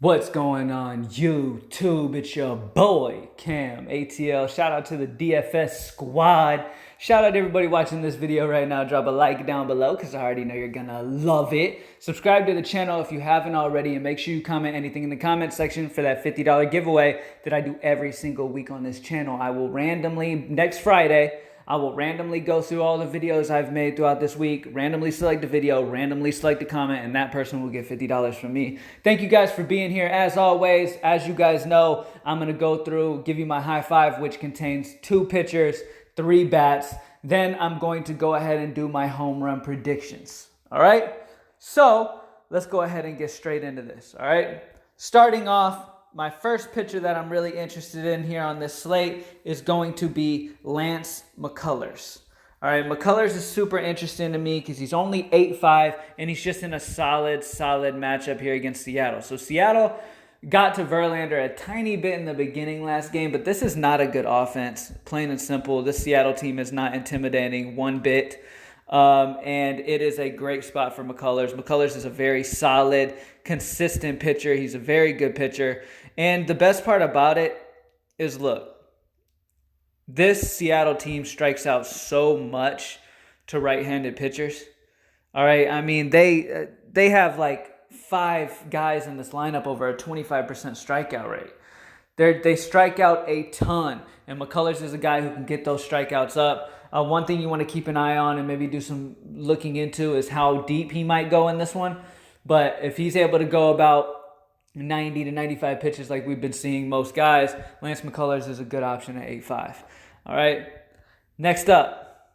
What's going on YouTube? It's your boy CamATL. Shout out to the DFS squad. Shout out to everybody watching this video right now. Drop a like down below because I already know you're gonna love it. Subscribe to the channel if you haven't already, and make sure you comment anything in the comment section for that $50 giveaway that I do every single week on this channel. I will randomly, next Friday, I will randomly go through all the videos I've made throughout this week, randomly select a video, randomly select a comment, and that person will get $50 from me. Thank you guys for being here. As always, as you guys know, I'm going to go through, give you my high five, which contains 2 pitchers, 3 bats. Then I'm going to go ahead and do my home run predictions. All right? So let's go ahead and get straight into this. All right? Starting off, my first pitcher that I'm really interested in here on this slate is going to be Lance McCullers. All right, McCullers is super interesting to me because he's only 8'5", and he's just in a solid matchup here against Seattle. So Seattle got to Verlander a tiny bit in the beginning last game, but this is not a good offense, plain and simple. This Seattle team is not intimidating one bit. And it is a great spot for McCullers. McCullers is a very solid, consistent pitcher. He's a very good pitcher. And the best part about it is, look, this Seattle team strikes out so much to right-handed pitchers. All right, I mean, they have like 5 guys in this lineup over a 25% strikeout rate. They strike out a ton, and McCullers is a guy who can get those strikeouts up. One thing you want to keep an eye on and maybe do some looking into is how deep he might go in this one. But if he's able to go about 90 to 95 pitches like we've been seeing most guys, Lance McCullers is a good option at 8'5". All right. Next up,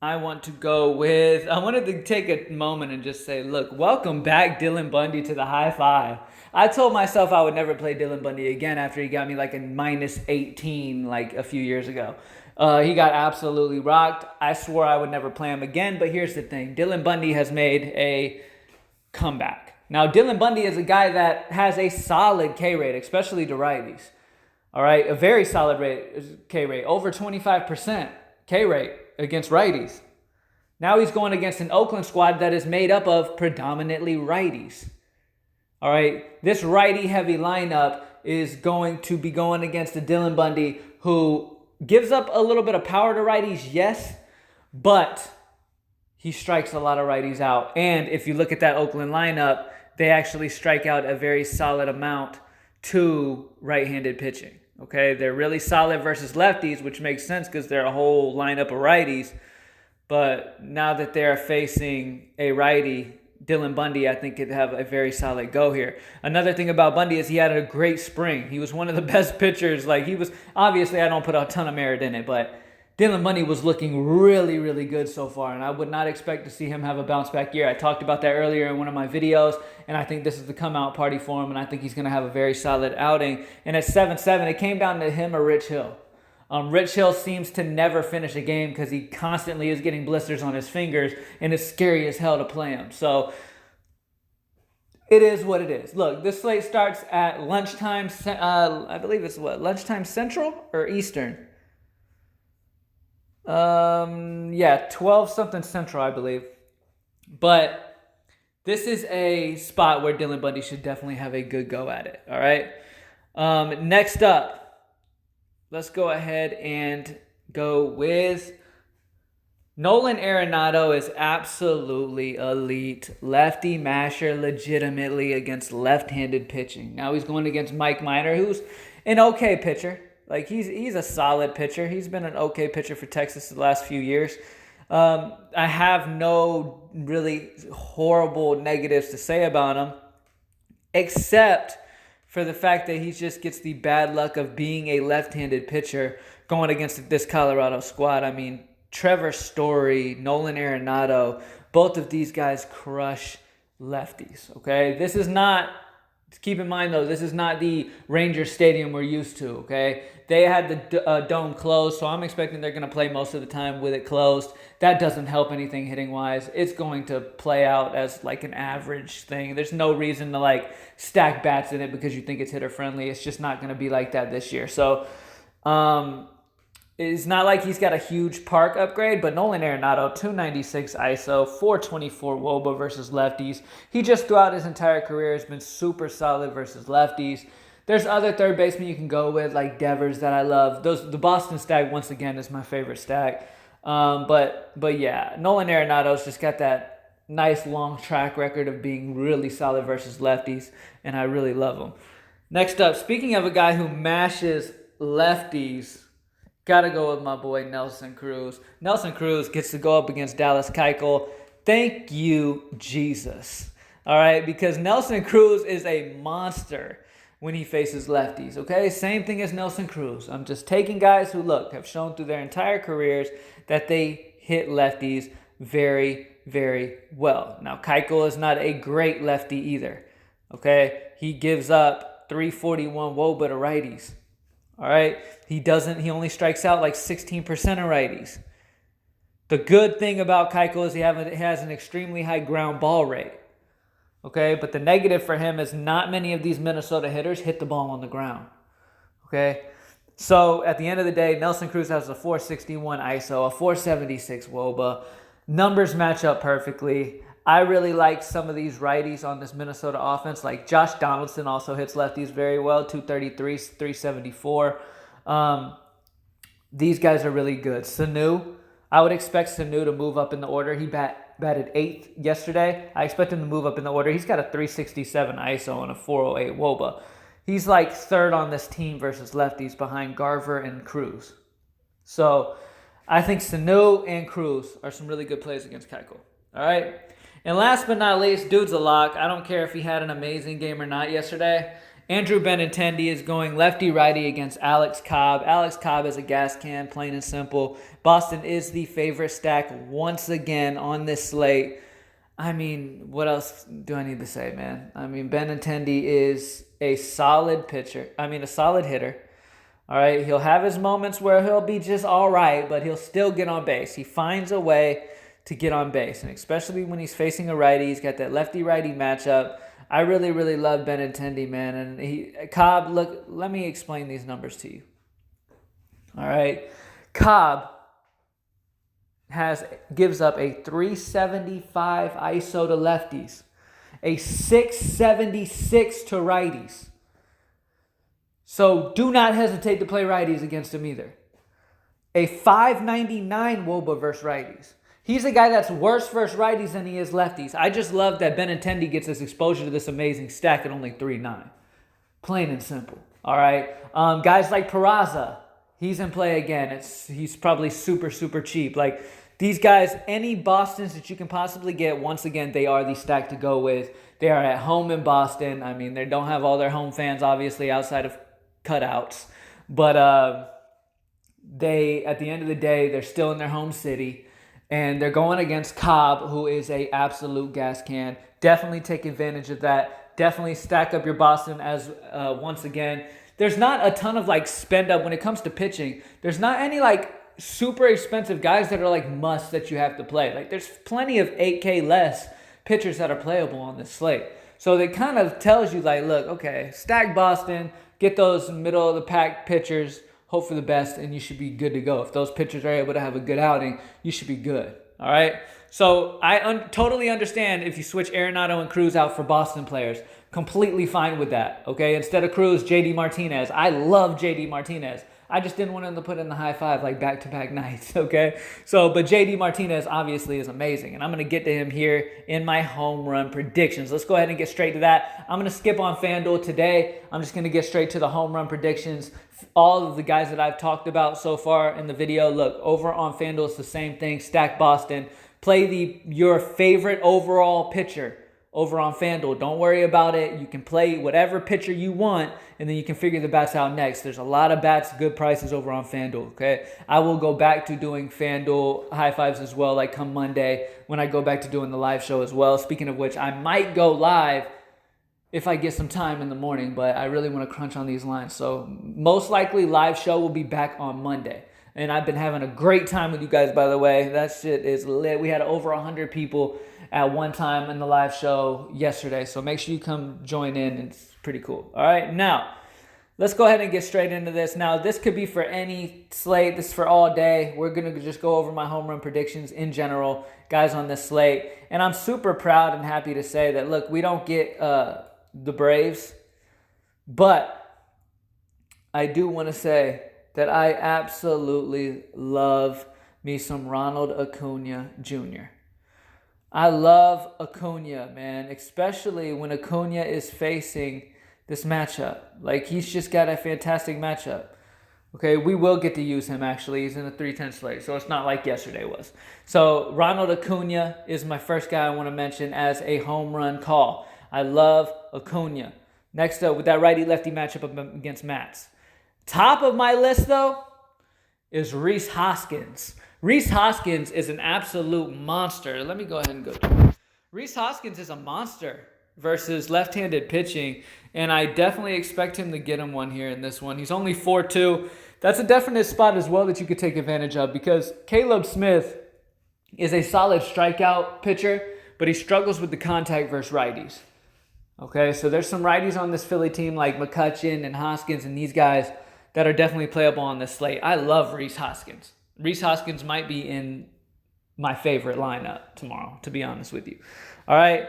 I wanted to take a moment and just say, look, welcome back Dylan Bundy to the high five. I told myself I would never play Dylan Bundy again after he got me like a -18 like a few years ago. He got absolutely rocked. I swore I would never play him again, but here's the thing. Dylan Bundy has made a comeback. Now, Dylan Bundy is a guy that has a solid K rate, especially to righties. All right, a very solid K rate, over 25% K rate against righties. Now he's going against an Oakland squad that is made up of predominantly righties. All right, this righty-heavy lineup is going to be going against a Dylan Bundy who gives up a little bit of power to righties, yes, but he strikes a lot of righties out. And if you look at that Oakland lineup, they actually strike out a very solid amount to right-handed pitching. Okay, they're really solid versus lefties, which makes sense because they're a whole lineup of righties. But now that they're facing a righty, Dylan Bundy, I think, could have a very solid go here. Another thing about Bundy is he had a great spring. He was one of the best pitchers. Like, he was, obviously, I don't put a ton of merit in it, but Dylan Bundy was looking really good so far, and I would not expect to see him have a bounce-back year. I talked about that earlier in one of my videos, and I think this is the come-out party for him, and I think he's going to have a very solid outing. And at 7-7, it came down to him or Rich Hill. Rich Hill seems to never finish a game because he constantly is getting blisters on his fingers, and it's scary as hell to play him. So it is what it is. Look, this slate starts at lunchtime. I believe it's lunchtime Central or Eastern? 12 something Central, I believe. But this is a spot where Dylan Bundy should definitely have a good go at it. All right. Next up, let's go ahead and go with Nolan Arenado. Is absolutely elite. Lefty masher legitimately against left-handed pitching. Now he's going against Mike Minor, who's an okay pitcher. Like, he's a solid pitcher. He's been an okay pitcher for Texas the last few years. I have no really horrible negatives to say about him, except for the fact that he just gets the bad luck of being a left-handed pitcher going against this Colorado squad. I mean, Trevor Story, Nolan Arenado, both of these guys crush lefties, okay? This is not... Keep in mind, though, this is not the Rangers Stadium we're used to, okay? They had the dome closed, so I'm expecting they're going to play most of the time with it closed. That doesn't help anything hitting-wise. It's going to play out as, like, an average thing. There's no reason to, like, stack bats in it because you think it's hitter-friendly. It's just not going to be like that this year. So, it's not like he's got a huge park upgrade, but Nolan Arenado, 296 ISO, 424 WOBA versus lefties. He just throughout his entire career has been super solid versus lefties. There's other third basemen you can go with, like Devers, that I love. The Boston stack, once again, is my favorite stack. But yeah, Nolan Arenado's just got that nice long track record of being really solid versus lefties, and I really love him. Next up, speaking of a guy who mashes lefties, gotta go with my boy Nelson Cruz. Nelson Cruz gets to go up against Dallas Keuchel. Thank you, Jesus. All right, because Nelson Cruz is a monster when he faces lefties, okay? Same thing as Nelson Cruz. I'm just taking guys who, look, have shown through their entire careers that they hit lefties very, very well. Now, Keuchel is not a great lefty either, okay? He gives up 341 WOBA to righties. All right, he only strikes out like 16% of righties. The good thing about Keuchel is he has an extremely high ground ball rate. Okay, but the negative for him is not many of these Minnesota hitters hit the ball on the ground. Okay, so at the end of the day, Nelson Cruz has a 461 ISO, a 476 WOBA. Numbers match up perfectly. I really like some of these righties on this Minnesota offense. Like Josh Donaldson also hits lefties very well, 233, 374. These guys are really good. Sanu, I would expect Sanu to move up in the order. He batted 8th yesterday. I expect him to move up in the order. He's got a 367 ISO and a 408 WOBA. He's like third on this team versus lefties behind Garver and Cruz. So I think Sanu and Cruz are some really good plays against Keuchel. All right. And last but not least, dude's a lock. I don't care if he had an amazing game or not yesterday. Andrew Benintendi is going lefty-righty against Alex Cobb. Alex Cobb is a gas can, plain and simple. Boston is the favorite stack once again on this slate. I mean, what else do I need to say, man? I mean, Benintendi is a solid pitcher. A solid hitter. All right, he'll have his moments where he'll be just all right, but he'll still get on base. He finds a way to get on base, and especially when he's facing a righty, he's got that lefty-righty matchup. I really, really love Benintendi, man. And Cobb, look, let me explain these numbers to you. All right, Cobb gives up a 375 ISO to lefties, a 676 to righties. So do not hesitate to play righties against him either. A 599 WOBA versus righties. He's a guy that's worse versus righties than he is lefties. I just love that Benintendi gets his exposure to this amazing stack at only 3.9. Plain and simple. All right. Guys like Peraza, he's in play again. He's probably super, super cheap. Like these guys, any Bostons that you can possibly get, once again, they are the stack to go with. They are at home in Boston. I mean, they don't have all their home fans, obviously, outside of cutouts. But they, at the end of the day, they're still in their home city. And they're going against Cobb, who is a absolute gas can. Definitely take advantage of that. Definitely stack up your Boston as, once again, there's not a ton of like spend up when it comes to pitching. There's not any like super expensive guys that are like musts that you have to play. Like there's plenty of 8K less pitchers that are playable on this slate. So it kind of tells you like, look, okay, stack Boston, get those middle of the pack pitchers, hope for the best, and you should be good to go. If those pitchers are able to have a good outing, you should be good. All right? So I totally understand if you switch Arenado and Cruz out for Boston players. Completely fine with that, okay? Instead of Cruz, JD Martinez. I love JD Martinez. I just didn't want him to put in the high five like back-to-back nights, okay? But JD Martinez obviously is amazing, and I'm going to get to him here in my home run predictions. Let's go ahead and get straight to that. I'm going to skip on FanDuel today. I'm just going to get straight to the home run predictions. All of the guys that I've talked about so far in the video, look, over on FanDuel, it's the same thing. Stack Boston. Play your favorite overall pitcher over on FanDuel. Don't worry about it. You can play whatever pitcher you want, and then you can figure the bats out next. There's a lot of bats, good prices over on FanDuel, okay? I will go back to doing FanDuel high fives as well, like come Monday when I go back to doing the live show as well. Speaking of which, I might go live if I get some time in the morning, but I really want to crunch on these lines. So most likely live show will be back on Monday. And I've been having a great time with you guys, by the way. That shit is lit. We had over 100 people at one time in the live show yesterday. So make sure you come join in. It's pretty cool. All right. Now, let's go ahead and get straight into this. Now, this could be for any slate. This is for all day. We're going to just go over my home run predictions in general, guys, on this slate. And I'm super proud and happy to say that, look, we don't get the Braves, but I do want to say that I absolutely love me some Ronald Acuna Jr. I love Acuna, man, especially when Acuna is facing this matchup. Like, he's just got a fantastic matchup. Okay, we will get to use him, actually. He's in a 3-10 slate, so it's not like yesterday was. So Ronald Acuna is my first guy I want to mention as a home run call. I love Acuna. Next up, with that righty-lefty matchup up against Mats. Top of my list, though, is Rhys Hoskins. Rhys Hoskins is an absolute monster. Let me go ahead and go through it. Rhys Hoskins is a monster versus left-handed pitching, and I definitely expect him to get him one here in this one. He's only 4-2. That's a definite spot as well that you could take advantage of because Caleb Smith is a solid strikeout pitcher, but he struggles with the contact versus righties. Okay, so there's some righties on this Philly team like McCutchen and Hoskins and these guys that are definitely playable on this slate. I love Rhys Hoskins. Rhys Hoskins might be in my favorite lineup tomorrow, to be honest with you. All right,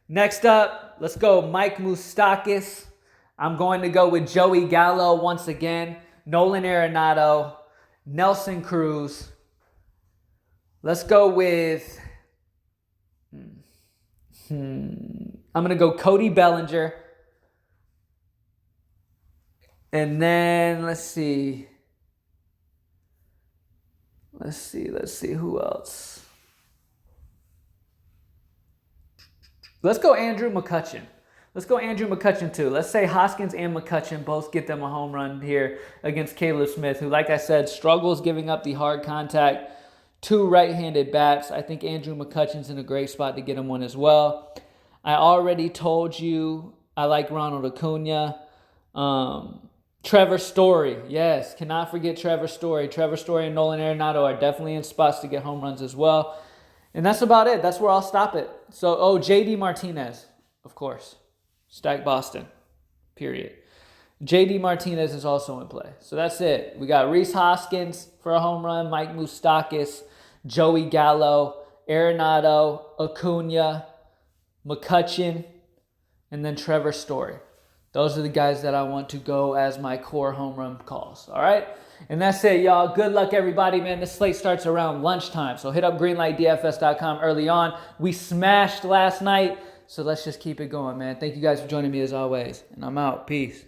next up, let's go Mike Moustakas. I'm going to go with Joey Gallo once again, Nolan Arenado, Nelson Cruz. Let's go with... I'm going to go Cody Bellinger. And then, let's see. Let's see who else. Let's go Andrew McCutchen. Let's go Andrew McCutchen too. Let's say Hoskins and McCutchen both get them a home run here against Caleb Smith, who, like I said, struggles giving up the hard contact. 2 right-handed bats. I think Andrew McCutchen's in a great spot to get him one as well. I already told you I like Ronald Acuna. Trevor Story, yes, cannot forget Trevor Story. Trevor Story and Nolan Arenado are definitely in spots to get home runs as well. And that's about it. That's where I'll stop it. So, JD Martinez, of course. Stack Boston, period. JD Martinez is also in play. So that's it. We got Rhys Hoskins for a home run, Mike Moustakas, Joey Gallo, Arenado, Acuna, McCutchen, and then Trevor Story. Those are the guys that I want to go as my core home run calls. All right? And that's it, y'all. Good luck, everybody, man. This slate starts around lunchtime. So hit up greenlightdfs.com early on. We smashed last night. So let's just keep it going, man. Thank you guys for joining me as always. And I'm out. Peace.